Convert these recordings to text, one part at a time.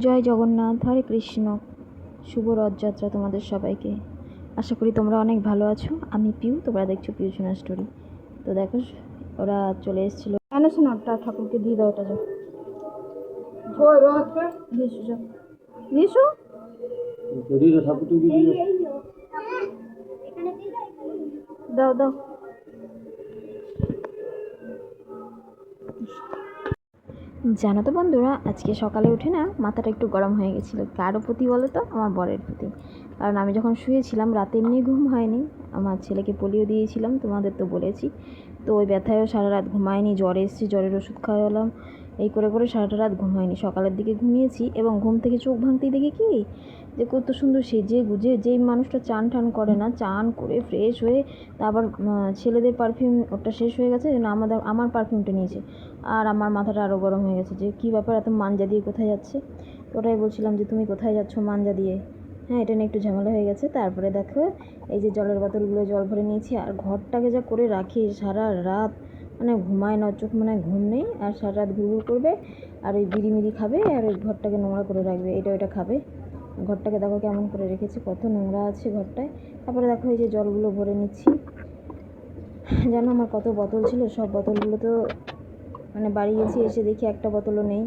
জয় জগন্নাথ, হরে কৃষ্ণ। শুভ রথযাত্রা তোমাদের সবাইকে। আশা করি তোমরা অনেক ভালো আছো। আমি পিউ, তোমরা দেখছো পিউ সোনা স্টোরি। তো দেখো, ওরা চলে এসেছিলো। এনে শোনো, ওটা ঠাকুরকে দিয়ে দাও। ওটা যাও দিয়েছো, যাও দিয়েছো। দাও দাও। জানো তো বন্ধুরা, আজকে সকালে উঠে না মাথাটা একটু গরম হয়ে গেছিলো। কারো প্রতি বলো তো? আমার বরের প্রতি। কারণ আমি যখন শুয়েছিলাম রাতে এমনি ঘুম হয়নি, আমার ছেলেকে পোলিও দিয়েছিলাম, তোমাদের তো বলেছি। তো ওই ব্যথায়ও সারা রাত ঘুমায়নি, জ্বর এসেছে, জ্বরের ওষুধ খাওয়ালাম, এই করে করে সারাটা রাত ঘুম হয়নি। সকালের দিকে ঘুমিয়েছি এবং ঘুম থেকে চোখ ভাঙতেই দেখি কি যে কত সুন্দর সেজে গুজে, যেই মানুষটা চান টান করে না, চান করে ফ্রেশ হয়ে তারপর ছেলেদের পারফিউম ওটা শেষ হয়ে গেছে না, আমার পারফিউমটা নিয়েছে। আর আমার মাথাটা আরও গরম হয়ে গেছে যে কী ব্যাপার, এত মাঞ্জা দিয়ে কোথায় যাচ্ছে। তো ওটাই বলছিলাম যে তুমি কোথায় যাচ্ছ মাঞ্জা দিয়ে। হ্যাঁ, এটা নিয়ে একটু ঝামেলা হয়ে গেছে। তারপরে দেখো, এই যে জলের বোতলগুলো জল ভরে নিয়েছি, আর ঘরটাকে যা করে রাখি সারা রাত, মানে ঘুমায় না, চোখ মানে ঘুম নেই, আর সারা রাত ঘুরঘুর করবে, আর ওই বিড়িমিড়ি খাবে, আর ওই ঘরটাকে নোংরা করে রাখবে, এটা ওইটা খাবে। ঘরটাকে দেখো কেমন করে রেখেছে, কত নোংরা আছে ঘরটায়। তারপরে দেখো এই যে জলগুলো ভরে নিচ্ছি। জানো আমার কত বোতল ছিল, সব বোতলগুলো তো মানে বাড়ি গেছি, এসে দেখি একটা বোতলও নেই।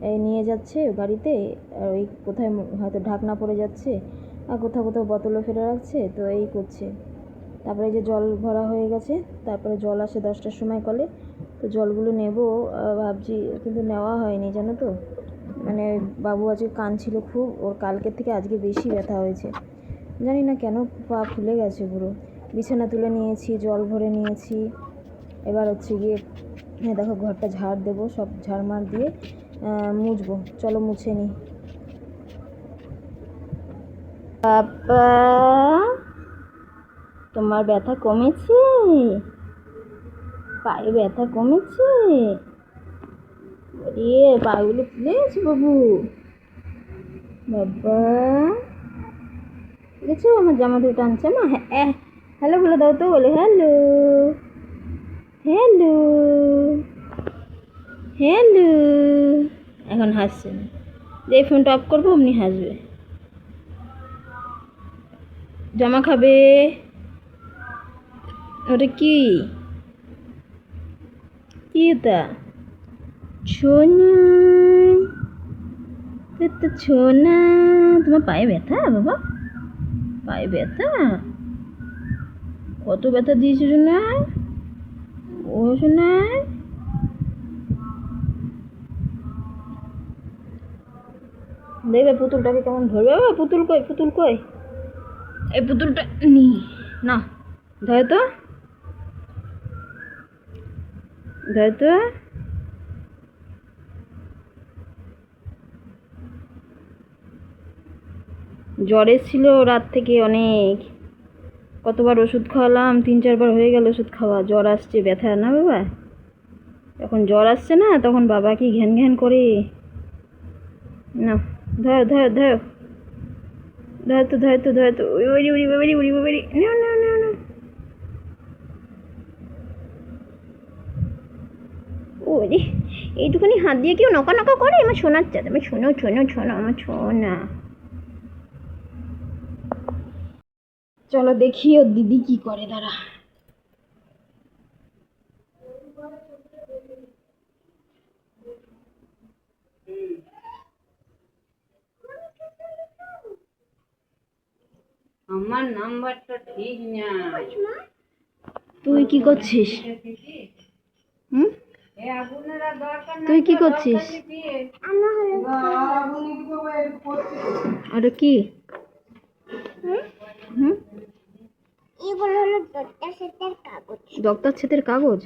এই নিয়ে যাচ্ছে গাড়িতে, আর ওই কোথায় হয়তো ঢাকনা পড়ে যাচ্ছে, আর কোথাও কোথাও বোতলও ফেলে রাখছে, তো এই করছে। তারপরে যে জল ভরা হয়ে গেছে, তারপরে জল আসে 10টার সময় কলে, তো জলগুলো নেব ভাবছি, কিন্তু নেওয়া হয়নি জানো তো। মানে বাবু আজকে কাঁদছিল খুব, ওর কালকের থেকে আজকে বেশি ব্যথা হয়েছে, জানি না কেন, পা ফুলে গেছে পুরো। বিছানা তুলে নিয়েছি, জল ভরে নিয়েছি। এবার হচ্ছে গিয়ে, হ্যাঁ দেখো ঘরটা ঝাড় দেবো, সব ঝাড়মার দিয়ে মুছবো। চলো মুছে নিই। বাবা, তোমার ব্যথা কমেছে? পায়ে ব্যথা কমেছে? পাগুলো ফুলে গেছে বাবু। বাবা দেখেছো আমার জামা ধরে টানছে না। হ্যাঁ, হ্যালো বলে দাও তো, বলে হ্যালো হ্যালো হ্যালো। এখন হাসছে না, যে ফোনটা অফ করবো অমনি হাসবে। জামা খাবে? ওটা কি কি এটা? ছোনা, তো ছোনা। তোমার পায়ে ব্যথা বাবা? পায়ে ব্যথা? কত ব্যথা দিয়েছে শোনা? ও শোনা, দেখবে পুতুলটাকে কেমন ধরবে। বাবা পুতুল কই, পুতুল কই? এই পুতুলটা নি না, ধরে তো, ধরে তো। জ্বর এসেছিল রাত থেকে অনেক, কতবার ওষুধ খাওয়ালাম, 3-4 বার হয়ে গেল ওষুধ খাওয়া। জ্বর আসছে, ব্যথা না বাবা, যখন জ্বর আসছে না তখন বাবা কি ঘ্যান ঘ্যান করে। না, ধরো ধরো ধরো, ধরো তো ধরো তো ধরো তো, উড়ি উড়ি বাবারি, উড়ি বাবারি, না না না না। ওরে, এইটুখানি হাত দিয়ে কেউ নকা নকা করে? আমার সোনার চাঁদ, আমার শোনো শোনো শোনো, আমার সোনা। চলো দেখি ওর দিদি কি করে, দাঁড়া। আমার নাম্বারটা ঠিক না। তুই কি করছিস? হুম, তুই কি করছিস? ওটা কি? হুম, এগুলো হলো দরজা সেটের কাগজ। দপ্তর ছেদের কাগজ।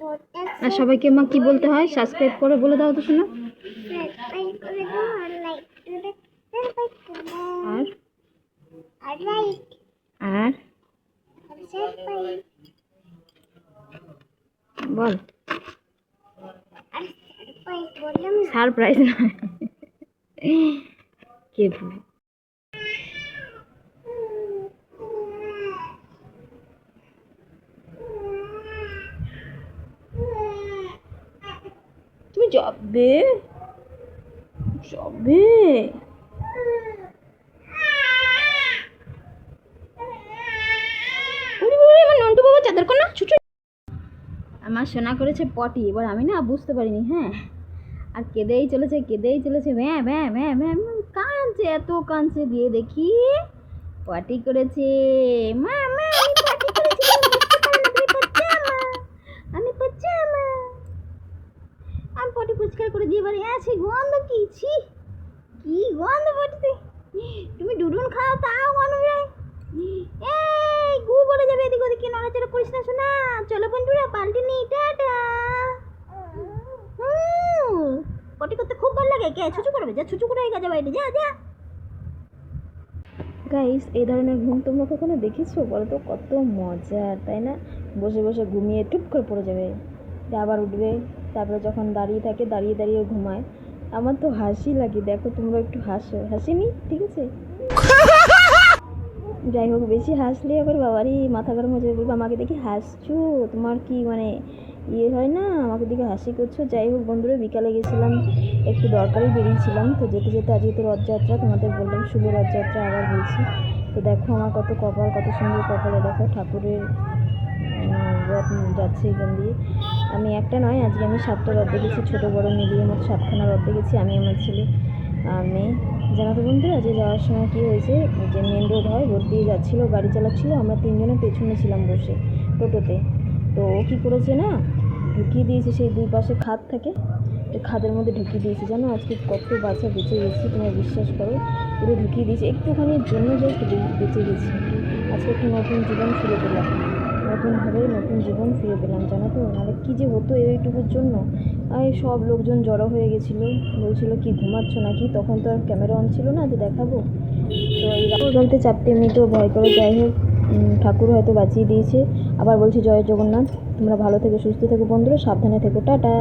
দরজা আর সবাইকে মা কি বলতে হয়? সাবস্ক্রাইব করে বলে দাও তো শোনো। সাবস্ক্রাইব করে দাও আর লাইক করে দাও। আর আর লাইক আর আর সাবস্ক্রাইব বল। আর সাবস্ক্রাইব বললাম না। সারপ্রাইজ না, কে তুমি যাবে যাবে নন্টু বাবা চাদর কোনা ছুটু আমার সোনা করেছে পটি। এবার আমি না বুঝতে পারিনি, হ্যাঁ, আর কেঁদেই চলেছে ভ্যাঁ ভ্যাঁ ভ্যাঁ ভ্যাঁ কাঁদছে, এত কাঁদছে। দিয়ে দেখি পটি করেছে। মা মা আমি পটি করেছি, আমি পাচ্ছি আমি পটি পরিষ্কার করে দিয়ে বাড়ি আছি। গন্ধ কি ছি, কি গন্ধ পটিতে। তুমি ডুডুন খাও তাও গন্ধ বেরোয়। এই গু বলে যাবে, এদিক ওদিকে নড়াচড়া করিস না শোনা। চলো বন্ধুরা পাল্টে নি, টাটা। পটি করতে খুব ভালো লাগে। কে ছুচু করবে? যা ছুচু করে গাজা বাইরে যা যা। গাইস, এই ধরনের ঘুম তোমরা কখনো দেখেছো? বলো তো, কত মজার, তাই না? বসে বসে ঘুমিয়ে টুপ করে পড়ে যাবে, আবার উঠবে, তারপরে যখন দাঁড়িয়ে থাকে দাঁড়িয়ে দাঁড়িয়ে ঘুমায়। আমার তো হাসি লাগে, দেখো তোমরা একটু হাসো, হাসিনি? ঠিক আছে, যাই হোক, বেশি হাসলে আবার বাবারই মাথা গরম হয়ে যাবে, বলবো আমাকে দেখে হাসছো, তোমার কি মানে ইয়ে হয় না, আমাকে দেখে হাসি করছো। যাই হোক বন্ধুরা, বিকালে গেছিলাম, একটু দরকারি বেরিয়েছিলাম, তো যেতে যেতে আজকে তো রথযাত্রা, তোমাদের বললাম শুভ রথযাত্রা, আবার বলছি। তো দেখো আমার কত কপাল, কত সুন্দর কপালে দেখো ঠাকুরের রথ যাচ্ছে এখান দিয়ে। আমি একটা নয়, আজকে আমি 7টা রথ দেখেছি, ছোটো বড়ো মিলিয়ে মোট 7খানা রথ দেখেছি, আমি আমার ছেলে মেয়ে। জানো তো বন্ধুরা, যে যাওয়ার সময় কী হয়েছে, যে মেন রোড হয়, রোড দিয়ে যাচ্ছিলো, গাড়ি চালাচ্ছিলো, আমরা 3জনে পেছনে ছিলাম বসে টোটোতে। তো ও কী করেছে না, ঢুকিয়ে দিয়েছে, সেই দুই পাশে খাদ থাকে, ওই খাদের মধ্যে ঢুকিয়ে দিয়েছে। জানো আজকে কত বাচ্চা বেঁচে গেছি, তোমরা বিশ্বাস করো, পুরো ঢুকিয়ে দিয়েছে, একটুখানির জন্য জাস্ট বেঁচে গেছি। আজকে একটা নতুন জীবন ফিরে পেলাম, নতুনভাবে নতুন জীবন ফিরে পেলাম, জানো তো। নাহলে কী যে হতো এইটুকুর জন্য। এই সব লোকজন জড়ো হয়ে গেছিলো, বলছিল কি ঘুমাচ্ছ নাকি, তখন তো আর ক্যামেরা অন ছিল না যে দেখাবো। তো এই গাড়িতে চাপতে এমনিতেও ভয় করে। যাই হোক, ঠাকুর হয়তো বাঁচিয়ে দিয়েছে। আবার বলছি জয় জগন্নাথ। তোমরা ভালো থেকো, সুস্থ থেকো বন্ধুরা, সাবধানে থেকো, টাটা।